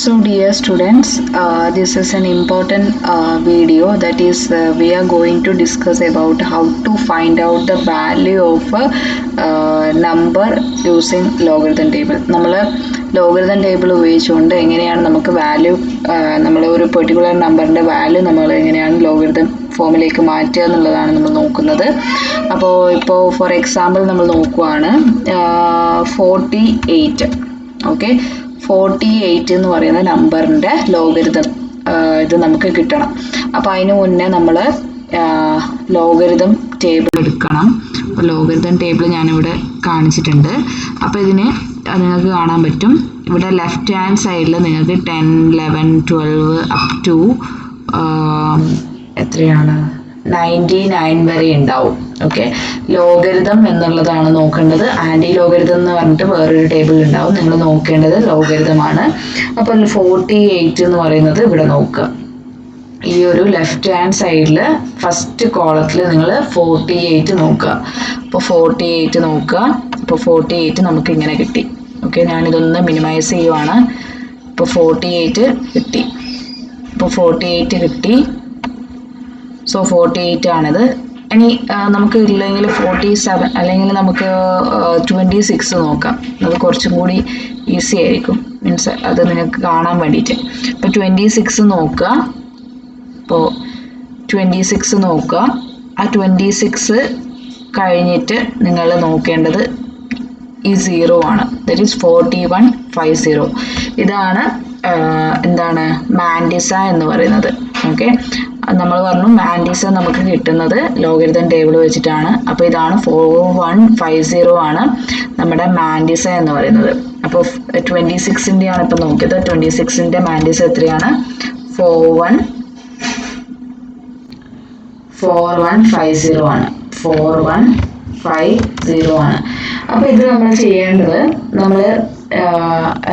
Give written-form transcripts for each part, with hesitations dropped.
So dear students, this is an important video that is we are going to discuss about how to find out the value of a number using logarithm table. നമ്മൾ logarithm table ഉപയോഗിച്ചുകൊണ്ട് എങ്ങനെയാണ് നമുക്ക് value നമ്മൾ ഒരു particular നമ്പറിൻ്റെ value നമ്മൾ എങ്ങനെയാണ് logarithm ഫോമിലേക്ക് മാറ്റുക എന്നുള്ളതാണ് നമ്മൾ നോക്കുന്നത്. ഇപ്പോൾ ഫോർ എക്സാമ്പിൾ നമ്മൾ നോക്കുവാണ് 48. ഓക്കെ, 48 എന്ന് പറയുന്ന നമ്പറിൻ്റെ ലോഗരിതം ഇത് നമുക്ക് കിട്ടണം. അപ്പോൾ അതിന് മുന്നേ നമ്മൾ ലോഗരിതം ടേബിൾ എടുക്കണം. അപ്പോൾ ലോഗരിതം ടേബിൾ ഞാനിവിടെ കാണിച്ചിട്ടുണ്ട്. അപ്പോൾ ഇതിന് നിങ്ങൾക്ക് കാണാൻ പറ്റും, ഇവിടെ ലെഫ്റ്റ് ഹാൻഡ് സൈഡിൽ നിങ്ങൾക്ക് 10, 11, 12 അപ് ടു എത്രയാണ് 99 വരെ ഉണ്ടാവും. ഓക്കെ, ലോഗരിതം എന്നുള്ളതാണ് നോക്കേണ്ടത്. ആൻറ്റി ലോഗരിതം എന്ന് പറഞ്ഞിട്ട് വേറൊരു ടേബിൾ ഉണ്ടാവും. നിങ്ങൾ നോക്കേണ്ടത് ലോഗരിതമാണ്. അപ്പോൾ 48 എന്ന് പറയുന്നത് ഇവിടെ നോക്കുക. ഈ ഒരു ലെഫ്റ്റ് ഹാൻഡ് സൈഡിൽ ഫസ്റ്റ് കോളത്തിൽ നിങ്ങൾ 48 നോക്കുക. അപ്പോൾ 48 നോക്കുക. അപ്പോൾ 48 നമുക്ക് ഇങ്ങനെ കിട്ടി. ഓക്കെ, ഞാനിതൊന്ന് മിനിമൈസ് ചെയ്യുവാണ്. ഇപ്പോൾ 48 കിട്ടി. ഇപ്പോൾ 48 കിട്ടി. സോ 48 ആണിത്. ഇനി നമുക്ക് ഇല്ലെങ്കിൽ 47 അല്ലെങ്കിൽ നമുക്ക് 26 നോക്കാം. അത് കുറച്ചും കൂടി ഈസി ആയിരിക്കും, മീൻസ് അത് നിങ്ങൾക്ക് കാണാൻ വേണ്ടിയിട്ട്. ഇപ്പോൾ 26 നോക്കുക. ഇപ്പോൾ 26 നോക്കുക. ആ 26 കഴിഞ്ഞിട്ട് നിങ്ങൾ നോക്കേണ്ടത് ഈ 0 ആണ്. That is 4150. ഇതാണ് എന്താണ് മാൻഡിസ എന്ന് പറയുന്നത്. ഓക്കെ, നമ്മൾ പറഞ്ഞു മാൻഡിസ നമുക്ക് കിട്ടുന്നത് ലോഗരിതം ടേബിൾ വെച്ചിട്ടാണ്. അപ്പോൾ ഇതാണ് 4150 ആണ് നമ്മുടെ മാൻഡിസ എന്ന് പറയുന്നത്. അപ്പോൾ 26ൻ്റെ ആണ് ഇപ്പോൾ നോക്കിയത്. 26ൻ്റെ മാൻഡിസ എത്രയാണ്? 4150 ആണ്. 4150 ആണ്. അപ്പോൾ ഇത് നമ്മൾ ചെയ്യേണ്ടത്, നമ്മൾ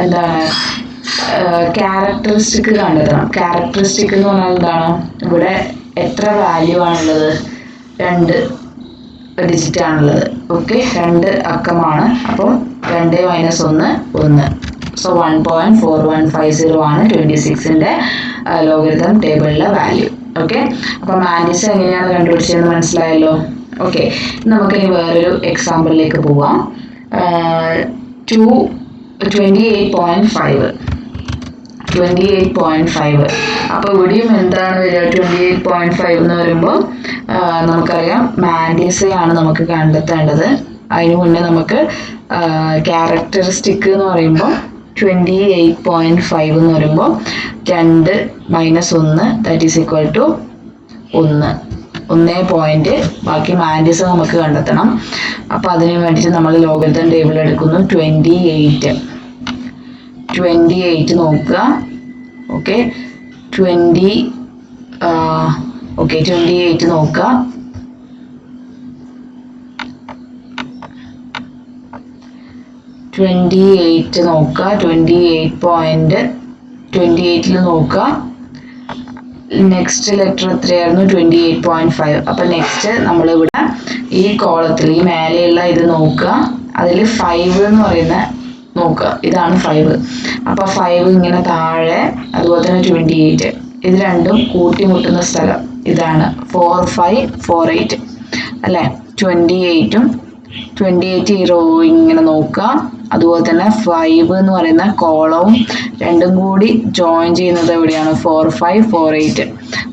എന്താണ് ക്യാരക്ടറിസ്റ്റിക് കണ്ടെത്തണം. ക്യാരക്ടറിസ്റ്റിക് എന്ന് പറഞ്ഞാൽ എന്താണ്? ഇവിടെ എത്ര വാല്യൂ ആണുള്ളത്? 2 ഡിജിറ്റ് ആണുള്ളത്. ഓക്കെ, 2 അക്കമാണ്. അപ്പോൾ 2 - 1 1. സോ 1.4150 ആണ് 26ൻ്റെ ലോഗരിതം ടേബിളിലെ വാല്യൂ. ഓക്കെ, അപ്പോൾ മാൻഡിസ എങ്ങനെയാണ് കണ്ടുപിടിച്ചതെന്ന് മനസ്സിലായല്ലോ. ഓക്കെ, നമുക്കിനി വേറൊരു എക്സാമ്പിളിലേക്ക് പോവാം. 28.5. അപ്പോൾ ഇവിടെയും എന്താണ് വരിക? 28.5 എന്ന് പറയുമ്പോൾ നമുക്കറിയാം മാൻഡിസയാണ് നമുക്ക് കണ്ടെത്തേണ്ടത്. അതിന് മുന്നേ നമുക്ക് ക്യാരക്ടറിസ്റ്റിക് എന്ന് പറയുമ്പോൾ 28.5 എന്ന് പറയുമ്പോൾ 2 - 1 that is equal to 1. 1 point. ബാക്കി മാൻഡിസ നമുക്ക് കണ്ടെത്തണം. അപ്പോൾ അതിന് വേണ്ടിയിട്ട് നമ്മൾ ലോഗരിതം ടേബിൾ എടുക്കുന്നു. 28 നോക്കുക. ഓക്കെ, 28 നോക്കുക. നോക്കുക. 28.28 നോക്കുക. നെക്സ്റ്റ് ലെറ്റർ എത്രയായിരുന്നു? 28.5. അപ്പം നെക്സ്റ്റ് നമ്മളിവിടെ ഈ കോളത്തിൽ ഈ മേലെയുള്ള ഇത് നോക്കുക. അതിൽ 5 എന്ന് പറയുന്ന നോക്കുക. ഇതാണ് 5. അപ്പോൾ 5 ഇങ്ങനെ താഴെ, അതുപോലെ തന്നെ 28 ഇത് രണ്ടും കൂട്ടിമുട്ടുന്ന സ്ഥലം ഇതാണ് 4548 അല്ലേ? 28ഉം 28 റോ ഇങ്ങനെ നോക്കുക. അതുപോലെ തന്നെ 5 എന്ന് പറയുന്ന കോളവും രണ്ടും കൂടി ജോയിൻ ചെയ്യുന്നത് എവിടെയാണ്? 4548.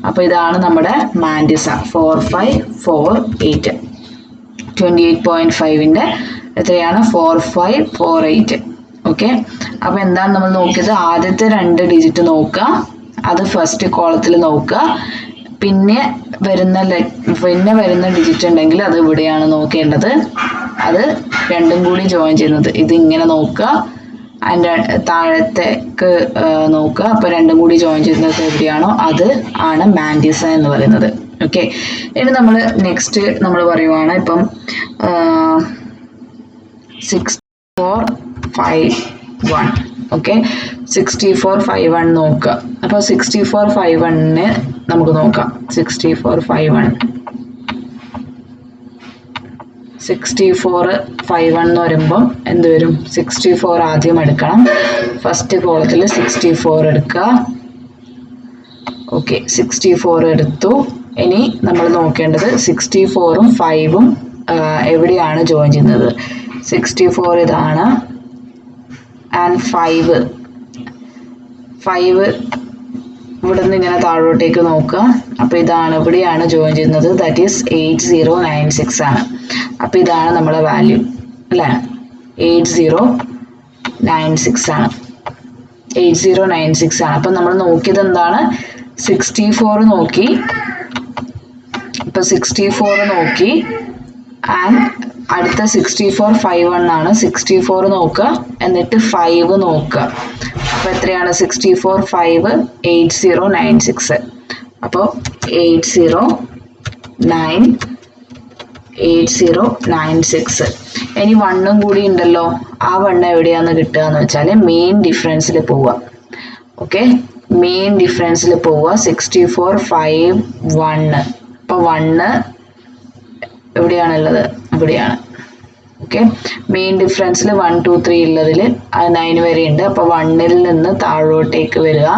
അപ്പോൾ ഇതാണ് നമ്മുടെ മാൻഡിസ 4548. 28.5ൻ്റെ എത്രയാണ്? 4548. ഓക്കെ, അപ്പോൾ എന്താണ് നമ്മൾ നോക്കിയത്? ആദ്യത്തെ 2 ഡിജിറ്റ് നോക്കുക. അത് ഫസ്റ്റ് കോളത്തിൽ നോക്കുക. പിന്നെ വരുന്ന ഡിജിറ്റ് ഉണ്ടെങ്കിൽ അത് ഇവിടെയാണ് നോക്കേണ്ടത്. അത് രണ്ടും കൂടി ജോയിൻ ചെയ്യുന്നത് ഇത് ഇങ്ങനെ നോക്കുക. അതിൻ്റെ താഴത്തേക്ക് നോക്കുക. അപ്പോൾ രണ്ടും കൂടി ജോയിൻ ചെയ്യുന്നത് എവിടെയാണോ അത് ആണ് മാൻഡിസ എന്ന് പറയുന്നത്. ഓക്കെ, ഇനി നമ്മൾ നെക്സ്റ്റ് നമ്മൾ പറയുവാണ്. ഇപ്പം 6451. ഓക്കെ, 6451 നോക്കുക. അപ്പോൾ 6451 നമുക്ക് നോക്കാം. 6451 64 51 എന്ന് വരുമ്പം എന്ത് വരും? 64 ആദ്യം എടുക്കണം. ഫസ്റ്റ് കോളത്തിൽ 64 എടുക്കുക. ഓക്കെ, 64 എടുത്തു. ഇനി നമ്മൾ നോക്കേണ്ടത് 64ഉം 5ഉം എവിടെയാണ് ജോയിൻ ചെയ്യുന്നത്? 64 ഇതാണ് ആൻഡ് 5 ഇവിടെ നിന്ന് ഇങ്ങനെ താഴോട്ടേക്ക് നോക്കുക. അപ്പോൾ ഇതാണ്, ഇവിടെയാണ് ജോയിൻ ചെയ്യുന്നത്. ദാറ്റ് ഈസ് 8096 ആണ്. അപ്പോൾ ഇതാണ് നമ്മളെ വാല്യൂ അല്ലേ? 8096 ആണ്. 8096 ആണ്. അപ്പം നമ്മൾ നോക്കിയത് എന്താണ്? 64 നോക്കി. ഇപ്പൊ 64 നോക്കി ആൻഡ് അടുത്ത 64 51 ആണ്. 64 നോക്കുക എന്നിട്ട് 5 നോക്കുക. അപ്പൊ എത്രയാണ്? 64 5 8096. അപ്പോൾ 8096. ഇനി 1ഉം കൂടി ഉണ്ടല്ലോ. ആ 1 എവിടെയാന്ന് കിട്ടുക എന്ന് വെച്ചാൽ മെയിൻ ഡിഫറൻസിൽ പോവുക. ഓക്കെ, മെയിൻ ഡിഫറൻസിൽ പോവുക. 64 5 1. അപ്പോൾ 1 എവിടെയാണുള്ളത്? ഇവിടെയാണ്. ഓക്കെ, മെയിൻ ഡിഫറൻസിൽ 1 2 3 ഉള്ളതിൽ 9 വരെ ഉണ്ട്. അപ്പോൾ 1ൽ നിന്ന് താഴോട്ടേക്ക് വരിക.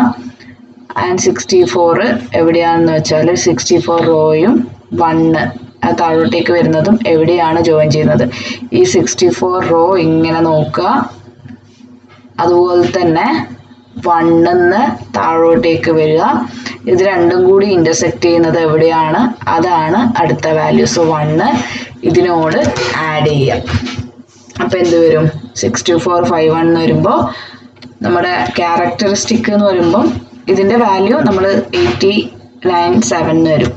ആൻഡ് 64 എവിടെയാണെന്ന് വെച്ചാൽ 64 റോയും 1 താഴോട്ടേക്ക് വരുന്നതും എവിടെയാണ് ജോയിൻ ചെയ്യുന്നത്? ഈ 64 റോ ഇങ്ങനെ നോക്കുക. അതുപോലെ തന്നെ 1ന്ന് താഴോട്ടേക്ക് വരിക. ഇത് രണ്ടും കൂടി ഇന്റർസെക്ട് ചെയ്യുന്നത് എവിടെയാണ്? അതാണ് അടുത്ത വാല്യൂ. സോ 1 ഇതിനോട് ആഡ് ചെയ്യാം. അപ്പൊ എന്ത് വരും? 64 51 എന്ന് വരുമ്പോൾ നമ്മുടെ ക്യാരക്ടറിസ്റ്റിക് എന്ന് വരുമ്പോൾ ഇതിന്റെ വാല്യൂ നമ്മൾ 897 വരും.